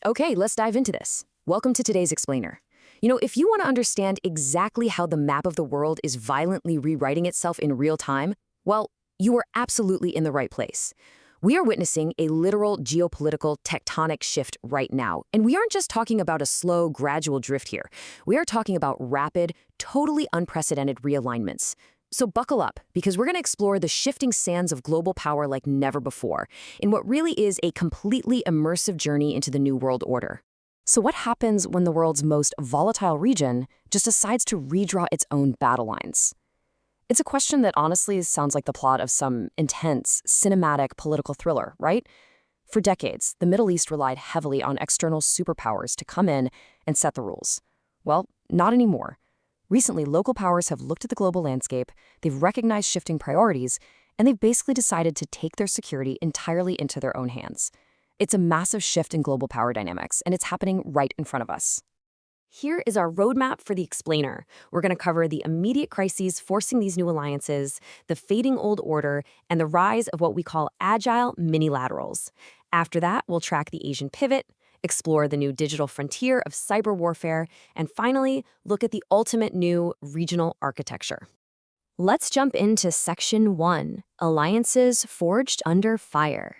Okay, let's dive into this. Welcome to today's explainer. If you want to understand exactly how the map of the world is violently rewriting itself in real time, well, you are absolutely in the right place. We are witnessing a literal geopolitical tectonic shift right now, and we aren't just talking about a slow, gradual drift here. We are talking about rapid, totally unprecedented realignments. So buckle up, because we're going to explore the shifting sands of global power like never before, in what really is a completely immersive journey into the new world order. So what happens when the world's most volatile region just decides to redraw its own battle lines? It's a question that honestly sounds like the plot of some intense, cinematic political thriller, right? For decades, the Middle East relied heavily on external superpowers to come in and set the rules. Well, not anymore. Recently, local powers have looked at the global landscape, they've recognized shifting priorities, and they've basically decided to take their security entirely into their own hands. It's a massive shift in global power dynamics, and it's happening right in front of us. Here is our roadmap for the explainer. We're going to cover the immediate crises forcing these new alliances, the fading old order, and the rise of what we call agile minilaterals. After that, we'll track the Asian pivot, explore the new digital frontier of cyber warfare, and finally, look at the ultimate new regional architecture. Let's jump into Section 1, Alliances Forged Under Fire.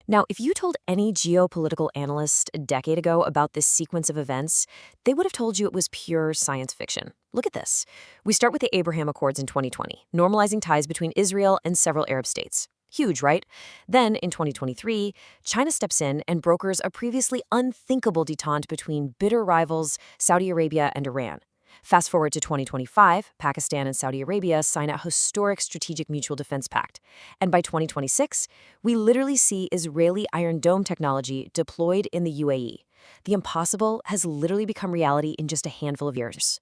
Now, if you told any geopolitical analyst a decade ago about this sequence of events, they would have told you it was pure science fiction. Look at this. We start with the Abraham Accords in 2020, normalizing ties between Israel and several Arab states. Huge, right? Then, in 2023, China steps in and brokers a previously unthinkable detente between bitter rivals Saudi Arabia and Iran. Fast forward to 2025, Pakistan and Saudi Arabia sign a historic strategic mutual defense pact. And by 2026, we literally see Israeli Iron Dome technology deployed in the UAE. The impossible has literally become reality in just a handful of years.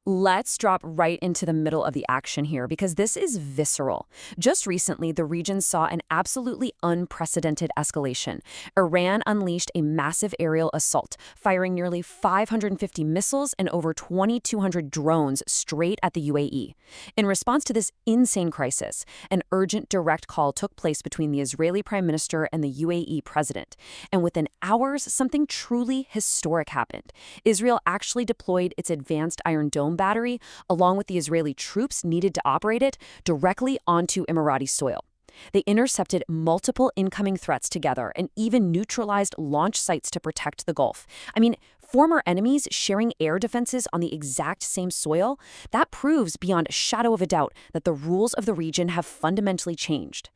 Let's drop right into the middle of the action here, because this is visceral. Just recently, the region saw an absolutely unprecedented escalation. Iran unleashed a massive aerial assault, firing nearly 550 missiles and over 2,200 drones straight at the UAE. In response to this insane crisis, an urgent direct call took place between the Israeli Prime Minister and the UAE President. And within hours, something truly historic happened. Israel actually deployed its advanced Iron Dome battery, along with the Israeli troops needed to operate it, directly onto Emirati soil. They intercepted multiple incoming threats together and even neutralized launch sites to protect the Gulf. I mean, former enemies sharing air defenses on the exact same soil? That proves beyond a shadow of a doubt that the rules of the region have fundamentally changed.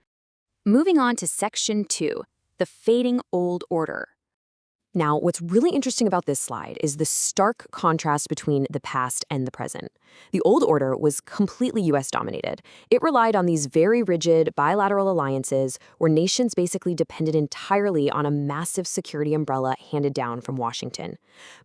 Moving on to Section 2, the fading old order. Now, what's really interesting about this slide is the stark contrast between the past and the present. The old order was completely U.S. dominated. It relied on these very rigid bilateral alliances where nations basically depended entirely on a massive security umbrella handed down from Washington.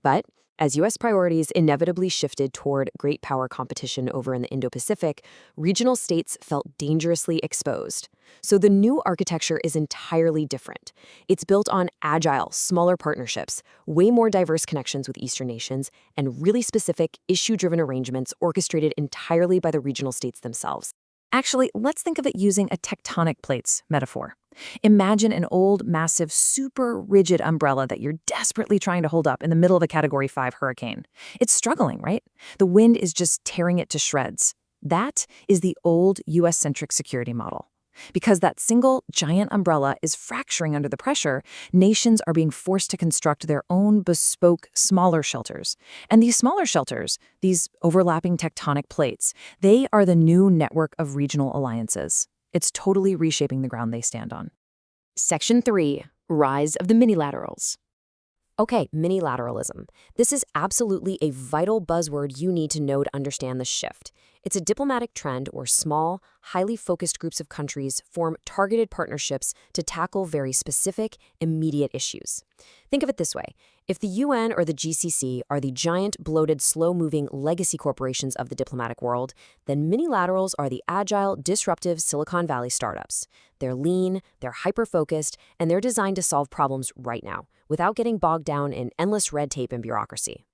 But as U.S. priorities inevitably shifted toward great power competition over in the Indo-Pacific, regional states felt dangerously exposed. So the new architecture is entirely different. It's built on agile, smaller partnerships, way more diverse connections with Eastern nations, and really specific, issue-driven arrangements orchestrated entirely by the regional states themselves. Actually, let's think of it using a tectonic plates metaphor. Imagine an old, massive, super rigid umbrella that you're desperately trying to hold up in the middle of a Category 5 hurricane. It's struggling, right? The wind is just tearing it to shreds. That is the old US-centric security model. Because that single, giant umbrella is fracturing under the pressure, nations are being forced to construct their own bespoke, smaller shelters. And these smaller shelters, these overlapping tectonic plates, they are the new network of regional alliances. It's totally reshaping the ground they stand on. Section 3, Rise of the Minilaterals. Okay, minilateralism. This is absolutely a vital buzzword you need to know to understand the shift. It's a diplomatic trend where small, highly focused groups of countries form targeted partnerships to tackle very specific, immediate issues. Think of it this way. If the UN or the GCC are the giant, bloated, slow-moving legacy corporations of the diplomatic world, then minilaterals are the agile, disruptive Silicon Valley startups. They're lean, they're hyper-focused, and they're designed to solve problems right now, without getting bogged down in endless red tape and bureaucracy.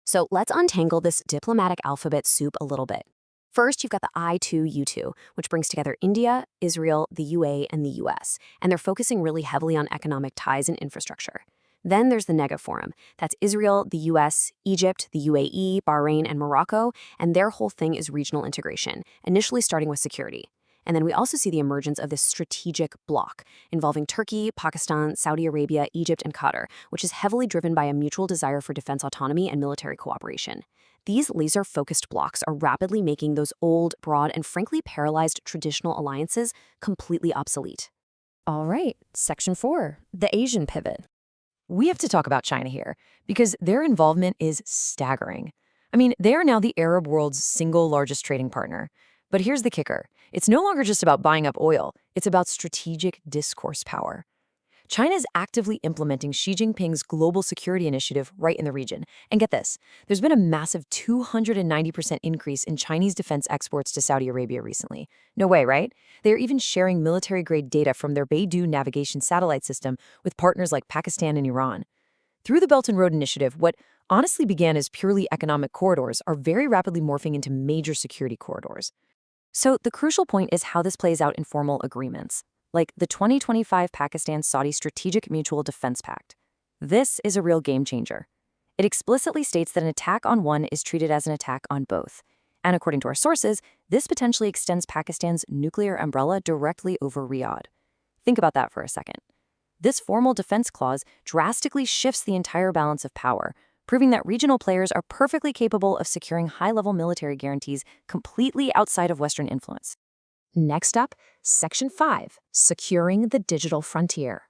So let's untangle this diplomatic alphabet soup a little bit. First, you've got the I2U2, which brings together India, Israel, the UAE, and the US, and they're focusing really heavily on economic ties and infrastructure. Then there's the Nega Forum. That's Israel, the US, Egypt, the UAE, Bahrain, and Morocco, and their whole thing is regional integration, initially starting with security. And then we also see the emergence of this strategic bloc involving Turkey, Pakistan, Saudi Arabia, Egypt, and Qatar, which is heavily driven by a mutual desire for defense autonomy and military cooperation. These laser-focused blocs are rapidly making those old, broad, and frankly paralyzed traditional alliances completely obsolete. All right, Section 4, the Asian pivot. We have to talk about China here, because their involvement is staggering. I mean, they are now the Arab world's single largest trading partner. But here's the kicker. It's no longer just about buying up oil. It's about strategic discourse power. China is actively implementing Xi Jinping's global security initiative right in the region. And get this, there's been a massive 290% increase in Chinese defense exports to Saudi Arabia recently. No way, right? They are even sharing military-grade data from their Beidou navigation satellite system with partners like Pakistan and Iran. Through the Belt and Road Initiative, what honestly began as purely economic corridors are very rapidly morphing into major security corridors. So the crucial point is how this plays out in formal agreements, like the 2025 Pakistan-Saudi Strategic Mutual Defense Pact. This is a real game changer. It explicitly states that an attack on one is treated as an attack on both. And according to our sources, this potentially extends Pakistan's nuclear umbrella directly over Riyadh. Think about that for a second. This formal defense clause drastically shifts the entire balance of power, proving that regional players are perfectly capable of securing high-level military guarantees completely outside of Western influence. Next up, Section 5, securing the digital frontier.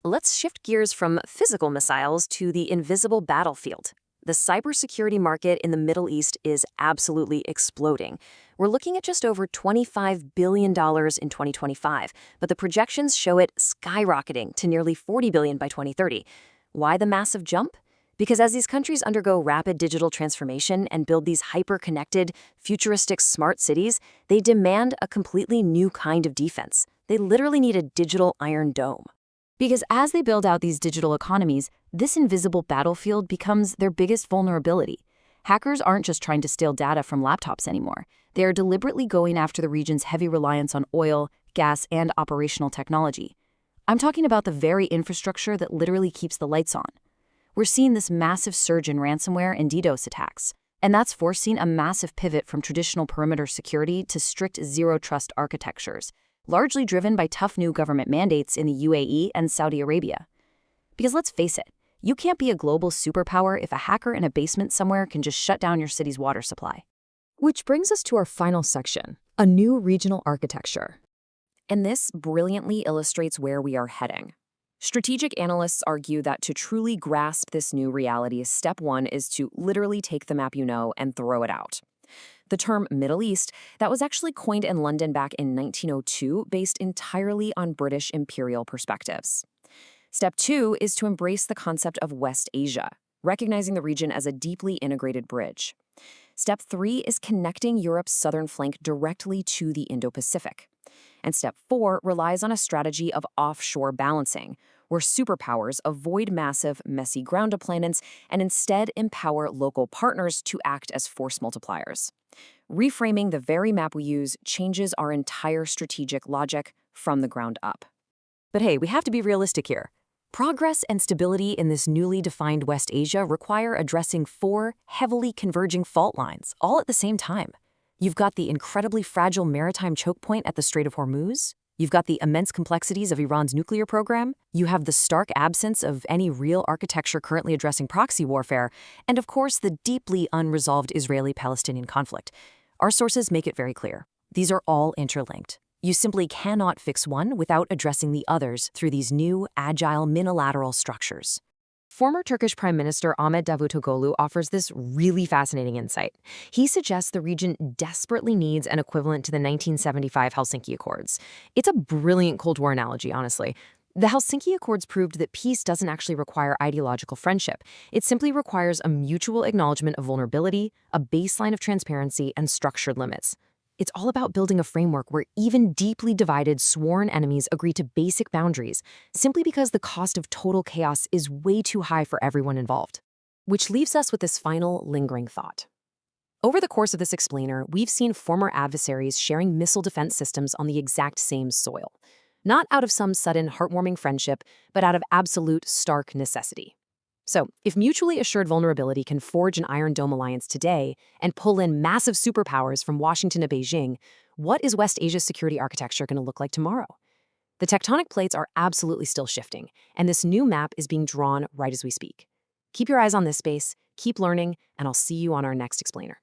Let's shift gears from physical missiles to the invisible battlefield. The cybersecurity market in the Middle East is absolutely exploding. We're looking at just over $25 billion in 2025, but the projections show it skyrocketing to nearly $40 billion by 2030. Why the massive jump? Because as these countries undergo rapid digital transformation and build these hyper-connected, futuristic smart cities, they demand a completely new kind of defense. They literally need a digital Iron Dome. Because as they build out these digital economies, this invisible battlefield becomes their biggest vulnerability. Hackers aren't just trying to steal data from laptops anymore. They are deliberately going after the region's heavy reliance on oil, gas, and operational technology. I'm talking about the very infrastructure that literally keeps the lights on. We're seeing this massive surge in ransomware and DDoS attacks, and that's forcing a massive pivot from traditional perimeter security to strict zero-trust architectures, largely driven by tough new government mandates in the UAE and Saudi Arabia. Because let's face it, you can't be a global superpower if a hacker in a basement somewhere can just shut down your city's water supply. Which brings us to our final section, a new regional architecture. And this brilliantly illustrates where we are heading. Strategic analysts argue that to truly grasp this new reality, step one is to literally take the map you know and throw it out. The term Middle East, that was actually coined in London back in 1902, based entirely on British imperial perspectives. Step two is to embrace the concept of West Asia, recognizing the region as a deeply integrated bridge. Step three is connecting Europe's southern flank directly to the Indo-Pacific. And step four relies on a strategy of offshore balancing, where superpowers avoid massive, messy ground deployments and instead empower local partners to act as force multipliers. Reframing the very map we use changes our entire strategic logic from the ground up. But hey, we have to be realistic here. Progress and stability in this newly defined West Asia require addressing 4 heavily converging fault lines, all at the same time. You've got the incredibly fragile maritime choke point at the Strait of Hormuz. You've got the immense complexities of Iran's nuclear program. You have the stark absence of any real architecture currently addressing proxy warfare. And of course, the deeply unresolved Israeli-Palestinian conflict. Our sources make it very clear. These are all interlinked. You simply cannot fix one without addressing the others through these new, agile, minilateral structures. Former Turkish Prime Minister Ahmet Davutoglu offers this really fascinating insight. He suggests the region desperately needs an equivalent to the 1975 Helsinki Accords. It's a brilliant Cold War analogy, honestly. The Helsinki Accords proved that peace doesn't actually require ideological friendship. It simply requires a mutual acknowledgement of vulnerability, a baseline of transparency, and structured limits. It's all about building a framework where even deeply divided sworn enemies agree to basic boundaries, simply because the cost of total chaos is way too high for everyone involved. Which leaves us with this final lingering thought. Over the course of this explainer, we've seen former adversaries sharing missile defense systems on the exact same soil. not out of some sudden heartwarming friendship, but out of absolute stark necessity. So, if mutually assured vulnerability can forge an Iron Dome alliance today and pull in massive superpowers from Washington to Beijing, what is West Asia's security architecture going to look like tomorrow? The tectonic plates are absolutely still shifting, and this new map is being drawn right as we speak. Keep your eyes on this space, keep learning, and I'll see you on our next explainer.